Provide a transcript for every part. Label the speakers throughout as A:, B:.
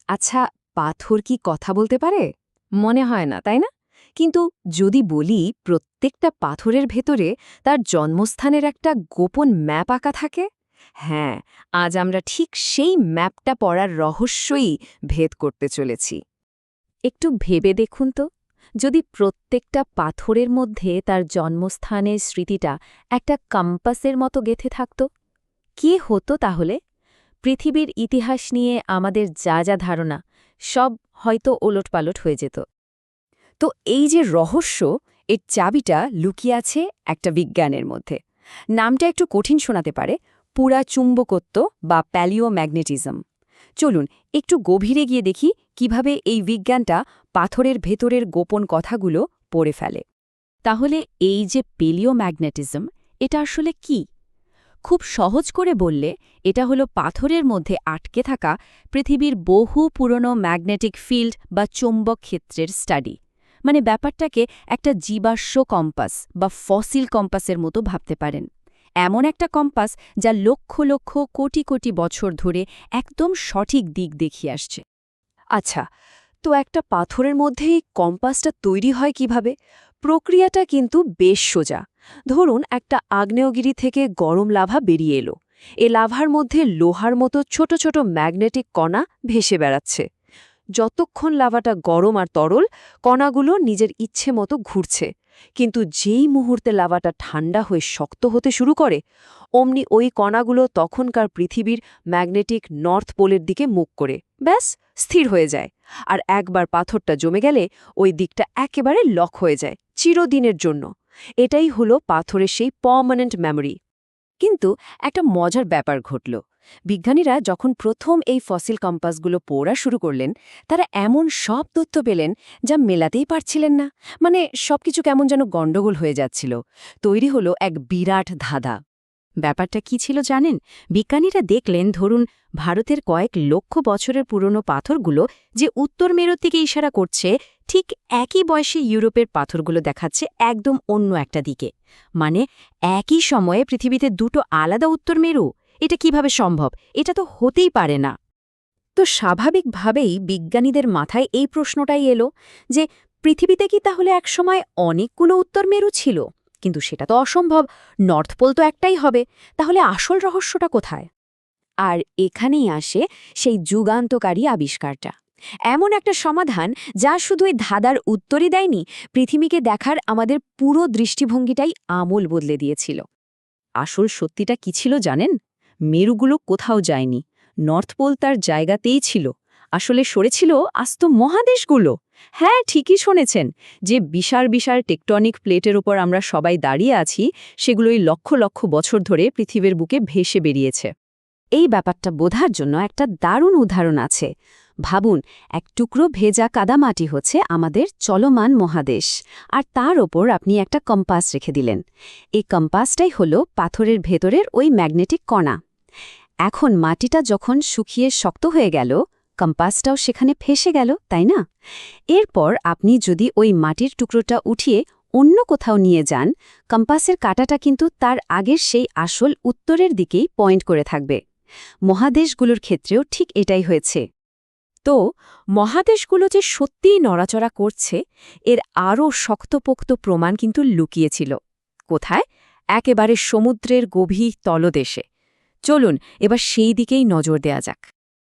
A: আচ্ছা, পাথর কি কথা বলতে পারে? মনে হয় না, তাই না? কিন্তু যদি বলি প্রত্যেকটা পাথরের ভেতরে তার জন্মস্থানের একটা গোপন ম্যাপ আঁকা থাকে? হ্যাঁ, আজ আমরা ঠিক সেই ম্যাপটা পড়ার রহস্যই ভেদ করতে চলেছি। একটু ভেবে দেখুন তো, যদি প্রত্যেকটা পাথরের মধ্যে তার জন্মস্থানের স্মৃতিটা একটা কম্পাসের মতো গেঁথে থাকত, কি হতো তাহলে? পৃথিবীর ইতিহাস নিয়ে আমাদের যা যা ধারণা সব হয়তো ওলটপালট হয়ে যেত। তো এই যে রহস্য, এর চাবিটা লুকিয়ে আছে একটা বিজ্ঞানের মধ্যে। নামটা একটু কঠিন শোনাতে পারে, পুরা চুম্বকত্ব বা প্যালিওম্যাগনেটিজম। চলুন একটু গভীরে গিয়ে দেখি কিভাবে এই বিজ্ঞানটা পাথরের ভেতরের গোপন কথাগুলো পড়ে ফেলে। তাহলে এই যে প্যালিওম্যাগনেটিজম, এটা আসলে কি? খুব সহজ করে বললে এটা হলো পাথরের মধ্যে আটকে থাকা পৃথিবীর বহু পুরনো ম্যাগনেটিক ফিল্ড বা চৌম্বক ক্ষেত্রের স্টাডি। মানে ব্যাপারটাকে একটা জীবাশ্ম কম্পাস বা ফসিল কম্পাসের মতো ভাবতে পারেন। এমন একটা কম্পাস যা লক্ষ লক্ষ কোটি কোটি বছর ধরে একদম সঠিক দিক দেখিয়ে আসছে। আচ্ছা, তো একটা পাথরের মধ্যে এই কম্পাসটা তৈরি হয় কিভাবে? প্রক্রিয়াটা কিন্তু বেশ সোজা। ধরুন একটা আগ্নেয়গিরি থেকে গরম লাভা বেরিয়ে এলো। এ লাভার মধ্যে লোহার মতো ছোট ছোট ম্যাগনেটিক কণা ভেসে বেড়াচ্ছে। যতক্ষণ লাভাটা গরম আর তরল, কণাগুলো নিজের ইচ্ছে মতো ঘুরছে। কিন্তু যেই মুহূর্তে লাভাটা ঠান্ডা হয়ে শক্ত হতে শুরু করে, অমনি ওই কণাগুলো তখনকার পৃথিবীর ম্যাগনেটিক নর্থ পোলের দিকে মুখ করে ব্যাস স্থির হয়ে যায়। আর একবার পাথরটা জমে গেলে ওই দিকটা একেবারে লক হয়ে যায় চিরদিনের জন্য। এটাই হলো পাথরের সেই পার্মানেন্ট মেমোরি। কিন্তু একটা মজার ব্যাপার ঘটল। বিজ্ঞানীরা যখন প্রথম এই ফসিল কম্পাসগুলো পড়া শুরু করলেন, তারা এমন সব তথ্য পেলেন যা মেলাতেই পারছিলেন না। মানে সবকিছু কেমন যেন গণ্ডগোল হয়ে যাচ্ছিল। তৈরি হলো এক বিরাট ধাঁধা। ব্যাপারটা কি ছিল জানেন? বিজ্ঞানীরা দেখলেন, ধরুন ভারতের কয়েক লক্ষ বছরের পুরনো পাথরগুলো যে উত্তর মেরুর দিকে ইশারা করছে, ঠিক একই বয়সে ইউরোপের পাথরগুলো দেখাচ্ছে একদম অন্য একটা দিকে। মানে একই সময়ে পৃথিবীতে দুটো আলাদা উত্তর মেরু। এটা কিভাবে সম্ভব? এটা তো হতেই পারে না। তো স্বাভাবিকভাবেই বিজ্ঞানীদের মাথায় এই প্রশ্নটাই এলো যে পৃথিবীতে কি তাহলে একসময় অনেকগুলো উত্তর মেরু ছিল? কিন্তু সেটা তো অসম্ভব, নর্থ পোল তো একটাই হবে। তাহলে আসল রহস্যটা কোথায়? আর এখানেই আসে সেই যুগান্তকারী আবিষ্কারটা। এমন একটা সমাধান যা শুধু এই ধাঁধার উত্তরই দেয়নি, পৃথিবীকে দেখার আমাদের পুরো দৃষ্টিভঙ্গিটাই আমূল বদলে দিয়েছিল। আসল সত্যিটা কি ছিল জানেন? মেরুগুলো কোথাও যায়নি, নর্থ পোল তার জায়গাতেই ছিল। আসলে সরেছিল আস্ত মহাদেশগুলো। হ্যাঁ, ঠিকই শুনেছেন, যে বিশাল বিশাল টেকটনিক প্লেটের ওপর আমরা সবাই দাঁড়িয়ে আছি, সেগুলোই লক্ষ লক্ষ বছর ধরে পৃথিবীর বুকে ভেসে বেরিয়েছে। এই ব্যাপারটা বোঝার জন্য একটা দারুণ উদাহরণ আছে। ভাবুন, এক টুকরো ভেজা কাদামাটি হচ্ছে আমাদের চলমান মহাদেশ, আর তার ওপর আপনি একটা কম্পাস রেখে দিলেন। এই কম্পাসটাই হলো পাথরের ভেতরের ওই ম্যাগনেটিক কণা। এখন মাটিটা যখন শুকিয়ে শক্ত হয়ে গেল, কম্পাসটাও সেখানে ফেসে গেল, তাই না? এরপর আপনি যদি ওই মাটির টুকরোটা উঠিয়ে অন্য কোথাও নিয়ে যান, কম্পাসের কাঁটাটা কিন্তু তার আগের সেই আসল উত্তরের দিকেই পয়েন্ট করে থাকবে। মহাদেশগুলোর ক্ষেত্রেও ঠিক এটাই হয়েছে। তো মহাদেশগুলো যে সত্যিই নড়াচড়া করছে, এর আরও শক্তপোক্ত প্রমাণ কিন্তু লুকিয়েছিল। কোথায়? একেবারে সমুদ্রের গভীর তলদেশে। চলুন এবার সেই দিকেই নজর দেয়া যাক।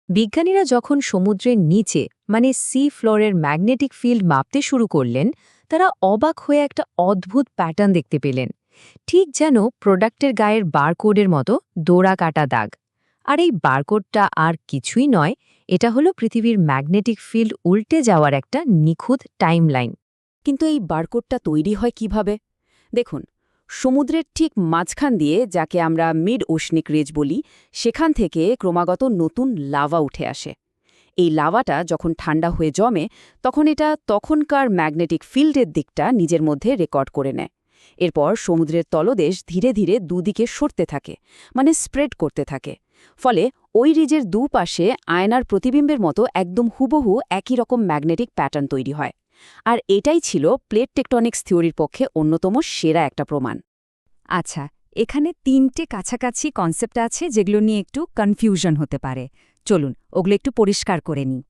A: বিজ্ঞানীরা যখন সমুদ্রের নিচে মানে সি ফ্লোরের ম্যাগনেটিক ফিল্ড মাপতে শুরু করলেন, তারা অবাক হয়ে একটা অদ্ভুত প্যাটার্ন দেখতে পেলেন। ঠিক যেন প্রোডাক্টের গায়ের বারকোডের মতো দোড়া কাটা দাগ। আর এই বারকোডটা আর কিছুই নয়, এটা হলো পৃথিবীর ম্যাগনেটিক ফিল্ড উল্টে যাওয়ার একটা নিখুঁত টাইমলাইন। কিন্তু এই বারকোডটা তৈরি হয় কিভাবে? দেখুন, সমুদ্রের ঠিক মাঝখান দিয়ে, যাকে আমরা মিড ওশনিক রেজ বলি, সেখান থেকে ক্রমাগত নতুন লাভা উঠে আসে। এই লাভাটা যখন ঠান্ডা হয়ে জমে, তখন এটা তখনকার ম্যাগনেটিক ফিল্ডের দিকটা নিজের মধ্যে রেকর্ড করে নেয়। এরপর সমুদ্রের তলদেশ ধীরে ধীরে দুদিকে সরতে থাকে, মানে স্প্রেড করতে থাকে। ফলে ওই রিজের দুপাশে আয়নার প্রতিবিম্বের মতো একদম হুবহু একই রকম ম্যাগনেটিক প্যাটার্ন তৈরি হয়। আর এটাই ছিল প্লেট টেকটনিক্স থিওরির পক্ষে অন্যতম সেরা একটা প্রমাণ। আচ্ছা, এখানে তিনটে কাছাকাছি কনসেপ্ট আছে যেগুলো নিয়ে একটু কনফিউশন হতে পারে। চলুন ওগুলো একটু পরিষ্কার করে নিই।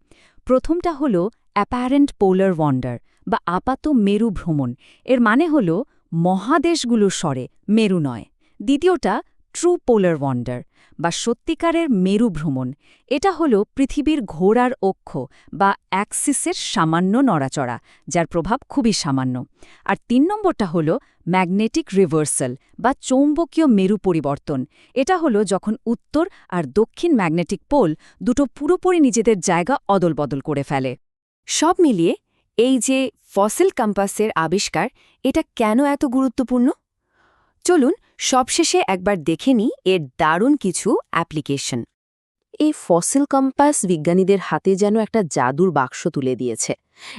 B: প্রথমটা হল অ্যাপারেন্ট পোলার ওয়ান্ডার বা আপাত মেরু ভ্রমণ। এর মানে হল মহাদেশগুলোর স্বরে, মেরু নয়। দ্বিতীয়টা ট্রু পোলার ওয়ান্ডার বা সত্যিকারের মেরু ভ্রমণ। এটা হল পৃথিবীর ঘোরার অক্ষ বা অ্যাক্সিসের সামান্য নড়াচড়া, যার প্রভাব খুবই সামান্য। আর ৩ নম্বরটা হল ম্যাগনেটিক রিভার্সাল বা চৌম্বকীয় মেরু পরিবর্তন। এটা হলো যখন উত্তর আর দক্ষিণ ম্যাগনেটিক পোল দুটো পুরোপুরি নিজেদের জায়গা অদলবদল করে ফেলে।
A: সব মিলিয়ে এই যে ফসিল কম্পাসের আবিষ্কার, এটা কেন এত গুরুত্বপূর্ণ? চলুন সবশেষে একবার দেখে নিই এর দারুণ কিছু অ্যাপ্লিকেশন। এই ফসিল কম্পাস বিজ্ঞানীদের হাতে যেন একটা জাদুর বাক্স তুলে দিয়েছে।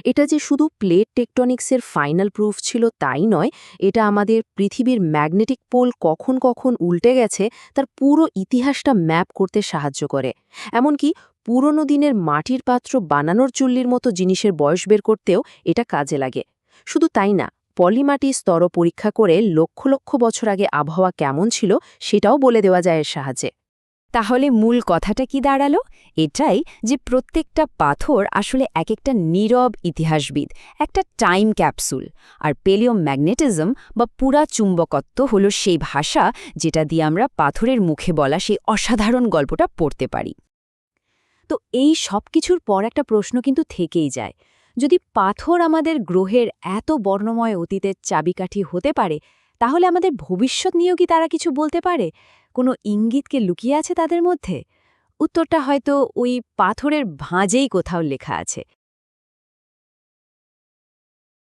A: এটা যে শুধু প্লেট টেকটনিক্সের ফাইনাল প্রুফ ছিল তাই নয়, এটা আমাদের পৃথিবীর ম্যাগনেটিক পোল কখন কখন উল্টে গেছে তার পুরো ইতিহাসটা ম্যাপ করতে সাহায্য করে। এমনকি পুরনো দিনের মাটির পাত্র বানানোর চুল্লির মতো জিনিসের বয়স বের করতেও এটা কাজে লাগে। শুধু তাই না, পলিমাটির স্তর পরীক্ষা করে লক্ষ লক্ষ বছর আগে আবহাওয়া কেমন ছিল সেটাও বলে দেওয়া যায় এর সাহায্যে।
B: তাহলে মূল কথাটা কি দাঁড়ালো? এটাই যে প্রত্যেকটা পাথর আসলে এক একটা নীরব ইতিহাসবিদ, একটা টাইম ক্যাপসুল। আর পেলিওম্যাগনেটিজম বা পুরা চুম্বকত্ব হলো সেই ভাষা যেটা দিয়ে আমরা পাথরের মুখে বলা সেই অসাধারণ গল্পটা পড়তে পারি।
A: তো এই সব কিছুর পর একটা প্রশ্ন কিন্তু থেকেই যায়, যদি পাথর আমাদের গ্রহের এত বর্ণময় অতীতের চাবিকাঠি হতে পারে, তাহলে আমাদের ভবিষ্যৎ নিয়েও কি তারা কিছু বলতে পারে? কোনো ইঙ্গিতকে লুকিয়ে আছে তাদের মধ্যে? উত্তরটা হয়তো ওই পাথরের ভাঁজেই কোথাও লেখা আছে।